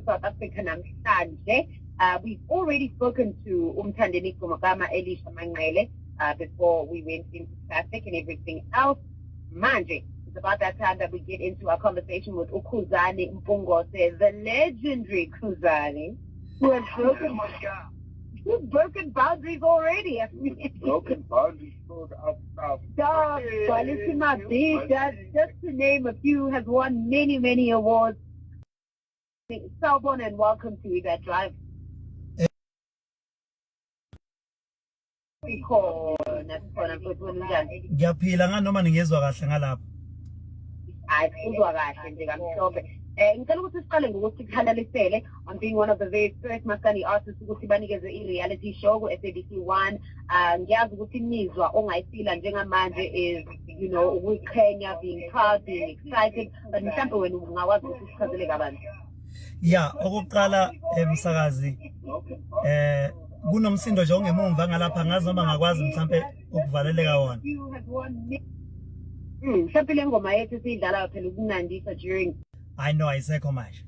South Africa namhlanje. We've already spoken to Umthandeni Kumagama Elisha Manqele before we went into traffic and everything else. Manje, it's about that time that we get into our conversation with Khuzani Mpungose, the legendary Khuzani, who has broken boundaries already. Broken boundaries for our just to name a few, has won many awards. Sawubona and welcome to That Drive. Ngiyaphila nganoma ningezwa kahle ngalapha. Hayi uzwa kahle nje kamhlophe. Ngicela ukuthi siqale ngokuthi kuhalalisele on being one of the very first Maskandi artists ukuthi banikeze i-reality show ku SABC1. Ngiyazi ukuthi imizwa ongayifila njengamanje is, you know, ukuqhenya, being proud, being excited, but mhlawumbe wena ungakwazi ukuthi sichazele kabanzi. Yeah, okokuqala emsakazi kunomsindo nje ongemumva ngalapha ngazi noma ngakwazi mhlambe ukuvaleleka wona. Mhlawumbe le ngoma yethu siyidlala phela ukunandisa during I know ayisekho manje.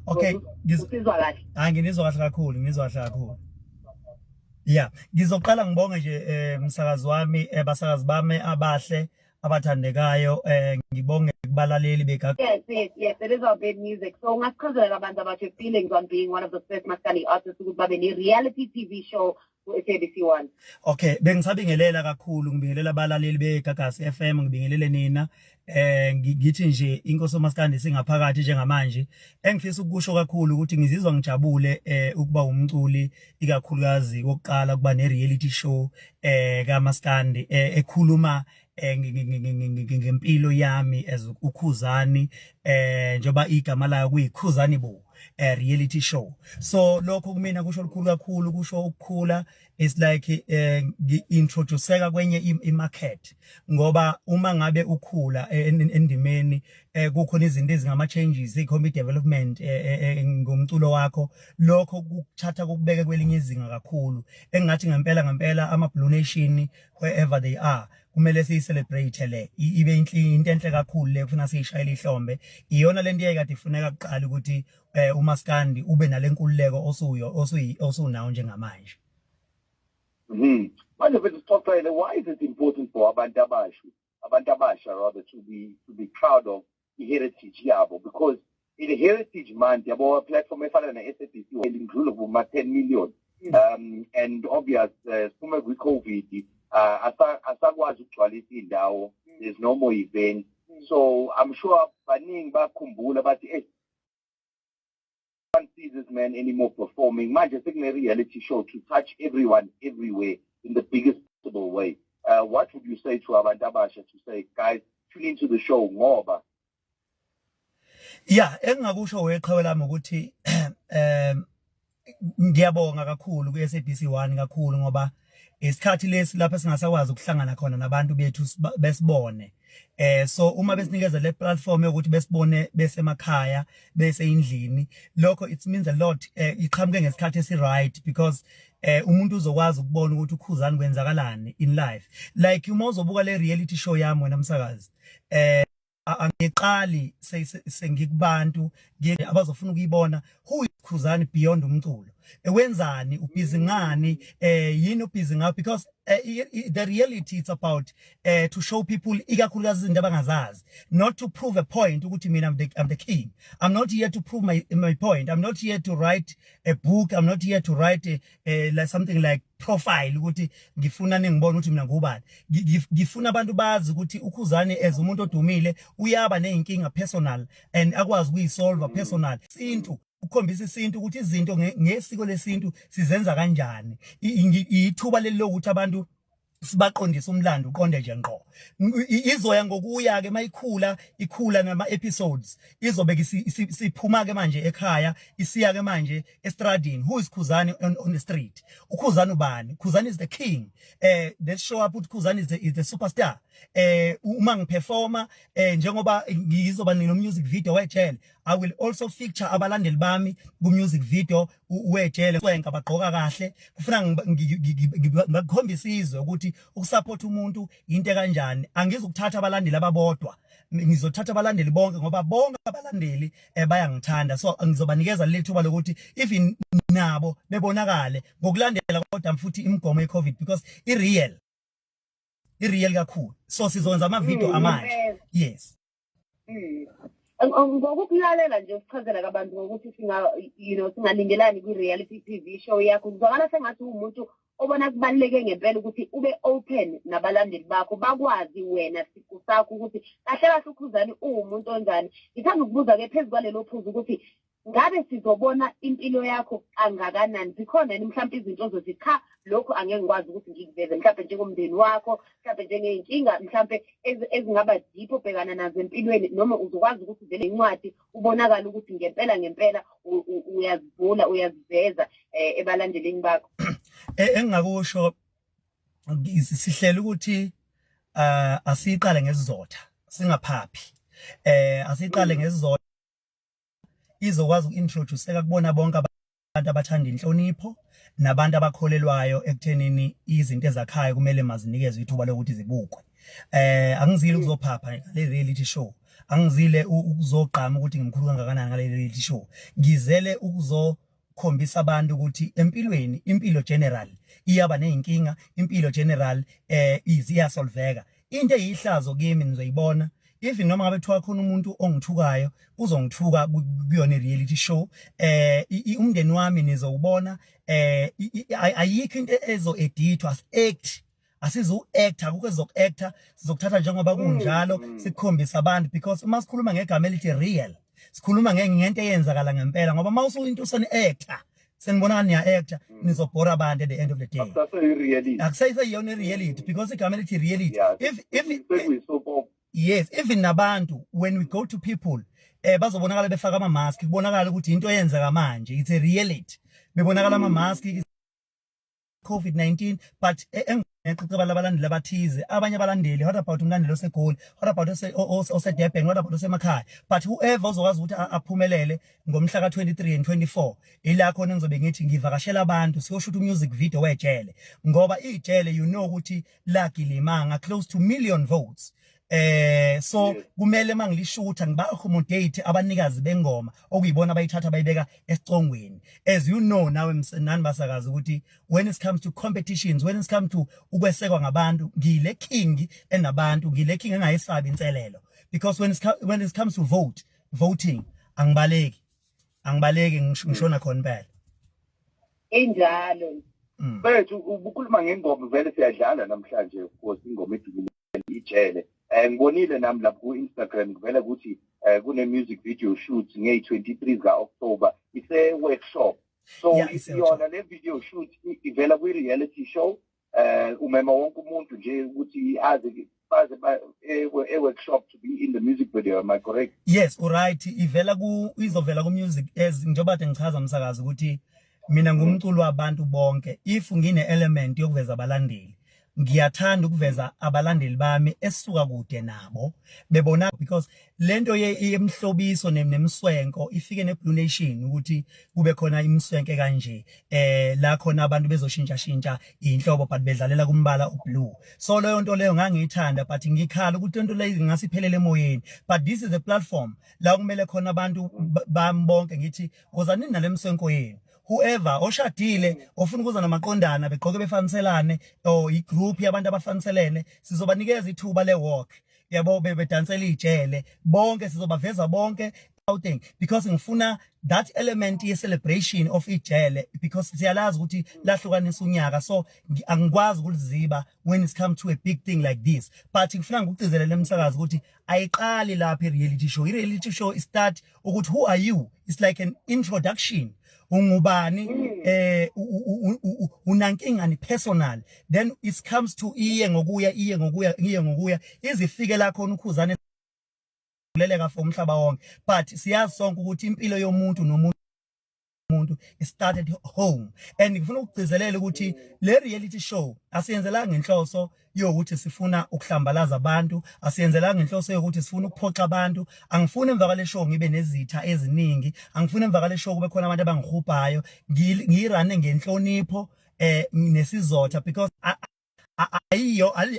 Okay. Ngizizwa kahle. Nginizwa kahle kakhulu. Yeah, ngizoqala ngibonge nje umsakazi wami abasakazi bami abahle abathandekayo ngibonge kubalaleli begaga. Yes, it is our big music. So ngasichazela abantu about your feelings on being one of the first Maskandi artists ukuthi babe ne reality TV show ku SABC1. Okay, bengisabingelela kakhulu, ngibingelela abalaleli beGagasi FM, ngibingelele nina. Ngithi nje inkosi Maskandi singaphakathi njengamanje. Engifisa ukusho kakhulu ukuthi ngizizwa ngijabule ukuba umculi ikakhulukazi oqala kuba ne reality show kaMaskandi ekhuluma ngempilo yami as uKhuzani njoba igama layo kuyikhuzani bo reality show. So lokho kumina kusho okukhulu kakhulu, kusho ukukhula. It's like introduceka kwenye imarket ngoba uma ngabe ukhula endimeni kukhona izinto ezingama changes, ikhombi development ngomculo wakho, lokho kuthatha kokubeke kwelinye izinga kakhulu engathi ngempela ama Blue Nation wherever they are kumele siyicelebrate le ibe into enhle kakhulu le kufuna siyishayela ihlombe. Iyona lento eyayikade ifuneka kuqala ukuthi uMaskandi ube nalenkululeko osunawo njengamanje. Manje bethu sixoxele, why is it important for abantu abasha rather to be proud of the heritage yabo? Because in the heritage month yabo platform efana na SABC include over 10 million and obvious sikume kwi COVID asakwazi ukugcwalisa indawo, there's no more events. So I'm sure baningi bakhumbula bathi can't see this man anymore performing. Manje sekune reality show to touch everyone everywhere in the biggest possible way. What would you say to abantu abasha to say, guys, tune into the show ngoba? Yeah, engakusho weqhawe lami ukuthi ngiyabonga kakhulu ku SABC1 kakhulu ngoba isikhathi lesi lapha singasakwazi ukuhlangana khona nabantu bethu besibone. So uma besinikeza le platform yokuthi besibone besemakhaya bese indlini, lokho it means a lot. Iqhamuke ngesikhathi esi right because umuntu uzokwazi ukubona ukuthi uKhuzani kwenzakalani in life. Like uma uzobuka le reality show yami wena msakazi, angiqali sengikubantu abazofuna ukuyibona who is Khuzani beyond umculo. Wenzani ubhizi ngani yini ubhizi ngawo, because the reality it's about to show people ikakhulukazi izinto abangazazi, not to prove a point ukuthi mina I'm the king. I'm not here to prove my point. I'm not here to write a book. I'm not here to write like something like profile ukuthi ngifuna ningibone ukuthi mina ngubani. Ngifuna abantu bazi ukuthi uKhuzani as umuntu odumile uyaba nezinkinga personal and akwazi ukuyisolve personal. Into ukhombisa isintu ukuthi izinto ngesiko lesintu sizenza kanjani. Ithuba lelokuthi abantu sibaqondisa umlando uqonde nje ngqo. Izoya ngokuya ke ikhula nama episodes izobe siphuma ke manje ekhaya isiya ke manje estradini. Who is Khuzani on the street? uKhuzani ubani? Khuzani is the king. Let's show up ukuthi Khuzani is the superstar. uma ngiperforma njengoba ngizoba no music video wejele, I will also feature abalandeli bami ku music video wejele kwenka bagqoka kahle. Kufuna ngikhombisa izwe ukuthi ukusupport umuntu into kanjani. Angizukuthatha abalandeli ababodwa, ngizothatha abalandeli bonke ngoba bonke abalandeli bayangithanda. So ngizobanikeza leli thuba lokuthi even nabo bebonakale ngokulandela kodwa futhi imigomo ye-COVID because i-real kakhulu. So sizokwenza ama-video amanje. Yes. Ngokukulalela nje usichazela kabantu ngokuthi singalindelani kwi-reality TV show yakho, kuzwakala sengathi umuntu obona kubaluleke ngempela ukuthi ube open nabalandeli bakho bakwazi wena siqu sakho ukuthi kahle kahle uKhuzani umuntu onjani. Ngithanda ukubuza ke phezu kwalelo phuzu ukuthi ngabe sizobona impilo yakho kangakanani? Zikhona yini mhlawumbe izinto ozothi cha lokho angeke ngikwazi ukuthi ngikuveze, mhlawumbe njengomndeni wakho, mhlawumbe njengey'nkinga mhlawumbe ezingaba deep obhekana nazo empilweni, noma uzokwazi ukuthi vele incwadi ubonakala ukuthi ngempela uyazivula uyaziveza ebalandeleni bakho? Engingakusho sihlela ukuthi asiqale ngesizotha singaphaphi, asiqale ngesizotha izokwazi uku-introduce kubona bonke abantu abathanda inhlonipho nabantu abakholelwayo ekuthenini izinto ezakhayo kumele mazinikeze ithuba lokuthi zibukwe. Angizile ukuzophapha ngale reality show, angizile ukuzogqama ukuthi ngimkhulu kangakanani ngale reality show. Ngizele ukuzokhombisa abantu ukuthi empilweni, impilo general iyaba ney'nkinga, impilo general iyasolveka. Into eyihlazo kimi nizoyibona even noma ngabe kuthiwa khona umuntu ongithukayo uzongithuka kuyona i-reality show. Umndeni wami nizowubona, ayikho into ezo-edithwa, asizu-acta, akukho ezoku-acta, sizokuthatha njengoba kunjalo sikukhombisa abantu because uma sikhuluma ngegama elithi real sikhuluma ngento eyenzakala ngempela, ngoba uma into useni-acta senibona niya-acta nizobhora abantu at the end of the day. Akusayiyona i-reality because igama elithi reality. Yes, even nabantu when we go to people bazobonakala befaka ama-mask, kubonakala ukuthi into eyenzeka manje it's a reality. Bebonakala ama-mask COVID-19 but ngicicaba labalandeli abathize, abanye abalandeli, what about umlandeli oseGoli, what about oseDurban, what about osemakhaya, but whoever ozokwazi ukuthi aphumelele ngomhla ka-23 and 24 ila khona ngizobe ngithi ngivakashela abantu siyoshuta music video wejele, ngoba ijele ukuthi lagilimanga close to 1 million votes. So kumele mangilishutha ngiba-accommodate abanikazi bengoma okuyibona abayithatha bayibeka esicongweni. As you know nawe nani basakazi ukuthi when it comes to competitions, when it comes to ukwesekwa ngabantu, ngile king enabantu, ngile king engayisabi inselelo, because when it comes to voting angibaleki ngishona khona impela enjalo. Bethu ubukhuluma ngengoma vele siyadlala namhlanje of course ingoma edumile ijele. Ngibonile nami lapho ku-Instagram kuvela ukuthi kune-music video shoot nge-23 ka-October. It's a workshop. So yona le video shoot ivela kwi-reality show. Umema wonke umuntu nje ukuthi aze e-workshop to be in the music video. Am I correct? Yes, alright. Izovela ku-music njengoba ngichaza msakazi ukuthi mina ngumculo wabantu bonke. If ngine-element yokuveza abalandeli, ngiyathanda ukuveza abalandeli bami esisuka kude nabo bebona, because lento yemhlobiso nemswenko ifike neBlue Nation ukuthi kube khona imswenke kanje la khona abantu bezoshintsha inhlobo but bedlalela kumbala oblue. So leyo nto leyo ngangiyithanda but ngikhala ukuthi into leyo ngasiphelele emoyeni, but this is a platform la kumele khona abantu bambonke ngithi wozanini nalemswenko yenu. Whoever oshadile ofuna ukuza namaqondana begqoke befaniselane or igroup yabantu abafaniselene, sizobanikeza ithuba le-walk yabo bedansela ijele bonke, sizobaveza bonke outing, because ngifuna that element ye-celebration of ijele, because siyalazi ukuthi lahlukanisa unyaka. So angikwazi ukuliziba when it's come to a big thing like this, but ngifuna ngikucizelele emsakazi ukuthi ayiqali lapha i-reality show. I-reality show start ukuthi who are you, it's like an introduction. Ungubani, unankinga ni personal, then it comes to iye ngokuya izifike la khona uKhuzani leleka for umhlaba wonke, but siyazi sonke ukuthi impilo yomuntu nomuntu umuntu it started home. And ngifuna ukugcizelela ukuthi le reality show asiyenzelanga inhloso yokuthi sifuna ukuhlambalaza abantu, asiyenzelanga inhloso yokuthi sifuna ukuphoxa abantu. Angifuni emva kwale show ngibe nezitha eziningi, angifuni emva kwale show kube khona abantu abangihubhayo. Ngirane ngenhlonipho nesizotha, because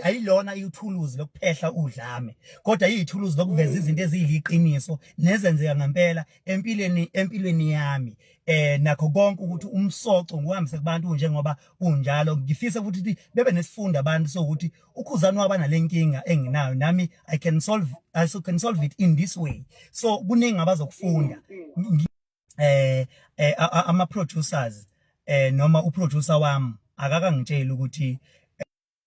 ayilona ithuluzi lokuphehla uDlame, kodwa iyithuluzi lokuveza izinto eziyiliqiniso nezenzeka ngempela empilweni yami. Nakho konke ukuthi umsoco ngohambise kubantu njengoba unjalo. Ngifisa ukuthi bebe nesifunda abantu sokuthi uKhuzani waba nalenkinga enginayo, nami I can solve it in this way. So kuningi abazokufunda. Ama producers noma uproducer wami akakangitshela ukuthi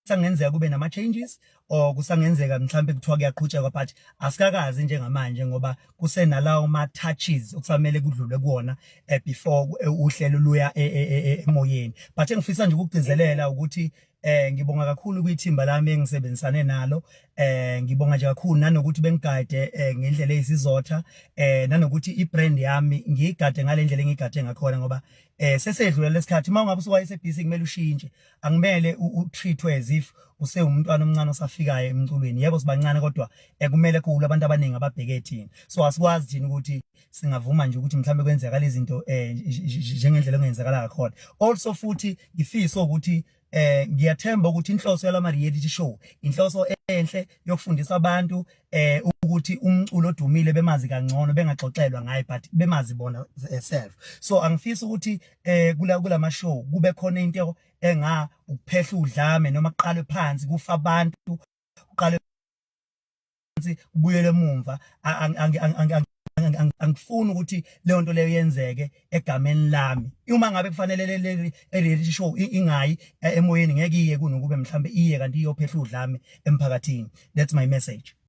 kusangenzeka kube nama changes or kusangenzeka mhlambe kuthiwa kuyaqhutshekwa, but asikakazi njengamanje ngoba kusenalawo ma touches okusamele kudlule kuona before uhlelo luya emoyeni. But engifisa nje ukugcizelela ukuthi ngibonga kakhulu kwithimba lami engisebenzisane nalo. Ngibonga nje kakhulu nanokuthi bengigade ngendlela ezizotha, nanokuthi ibrand yami ngiyigade ngalendlela engigade ngakhona, ngoba sesedlula lesikhathi mawungabe usuka esebhizi kumele ushintshe, angimele utreatwe as if use umntwana omncane osafikayo emculweni. Yebo sibancane kodwa kumele kuhle abantu abaningi ababheke thina, so asikwazi thina ukuthi singavuma nje ukuthi mhlambe kwenzeka lezi zinto njengendlela engenzekala ngakhona. Also futhi ngifisa ukuthi ngiyathemba ukuthi inhloso yalama reality show inhloso enhle yokufundisa abantu ukuthi umculo odumile bemazi kangcono, bengaxoxelwa ngaye but bemazi bona self. So angifisa ukuthi kulama show kube khona into ukuphehla uDlame noma kuqalwe phansi kufa abantu, uqale phansi ubuyele emumva. Angifuni ukuthi leyo nto leyo yenzeke egameni lami. Uma ngabe kufanele le reality show ingayi emoyeni ngeke iye kunokube mhlambe iye kanti iyophehla uDlame emphakathini. That's my message.